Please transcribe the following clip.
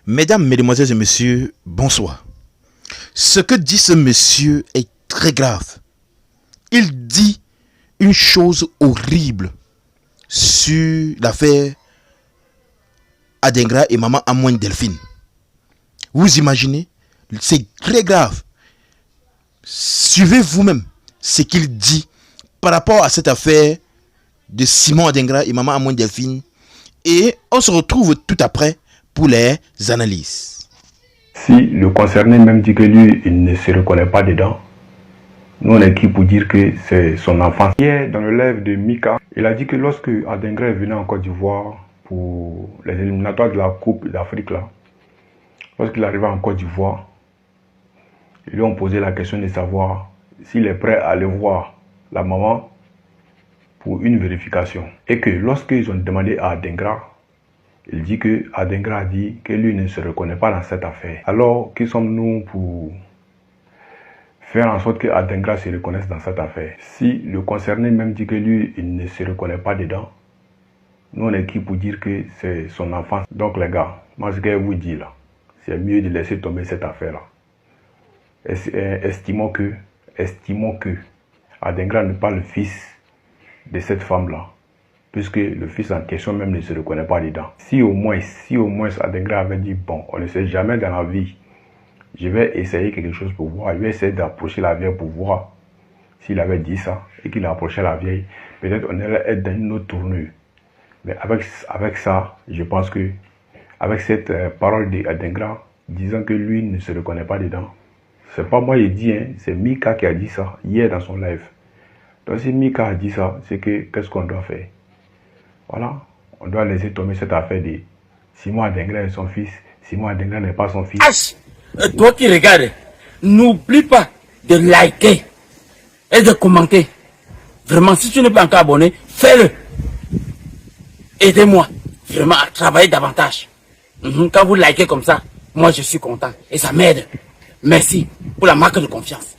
Mesdames, mesdemoiselles et messieurs, bonsoir. Ce que dit ce monsieur est très grave. Il dit une chose horrible sur l'affaire Adengra et maman Amoine Delphine. Vous imaginez? C'est très grave. Suivez vous-même ce qu'il dit par rapport à cette affaire de Simon Adengra et maman Amoine Delphine. Et on se retrouve tout après pour les analyses. Si le concerné même dit que lui, il ne se reconnaît pas dedans, nous on est qui pour dire que c'est son enfant. Hier, dans le live de Mika, il a dit que lorsque Adengra est venu en Côte d'Ivoire pour les éliminatoires de la Coupe d'Afrique, là, lorsqu'il arrivait en Côte d'Ivoire, ils lui ont posé la question de savoir s'il est prêt à aller voir la maman pour une vérification. Et que lorsqu'ils ont demandé à Adengra, il dit que Adengra a dit que lui ne se reconnaît pas dans cette affaire. Alors, qui sommes-nous pour faire en sorte que Adengra se reconnaisse dans cette affaire? Si le concerné même dit que lui, il ne se reconnaît pas dedans, nous on est qui pour dire que c'est son enfant? Donc les gars, moi ce que je vous dis là, c'est mieux de laisser tomber cette affaire-là. Estimons que Adengra n'est pas le fils de cette femme-là, puisque le fils en question même ne se reconnaît pas dedans. Si au moins Adengra avait dit, bon, on ne sait jamais dans la vie, je vais essayer quelque chose pour voir, je vais essayer d'approcher la vieille pour voir. S'il avait dit ça et qu'il a approché la vieille, peut-être on allait être dans une autre tournure. Mais avec ça, je pense que, avec cette parole d'Adengra, disant que lui ne se reconnaît pas dedans, c'est pas moi qui dis, hein, c'est Mika qui a dit ça hier dans son live. Donc si Mika a dit ça, c'est que qu'est-ce qu'on doit faire? Voilà, on doit laisser tomber cette affaire de Simon Adengra est son fils, Simon Adengra n'est pas son fils. Toi qui regardes, n'oublie pas de liker et de commenter. Vraiment, si tu n'es pas encore abonné, fais-le. Aidez-moi vraiment à travailler davantage. Quand vous likez comme ça, moi je suis content et ça m'aide. Merci pour la marque de confiance.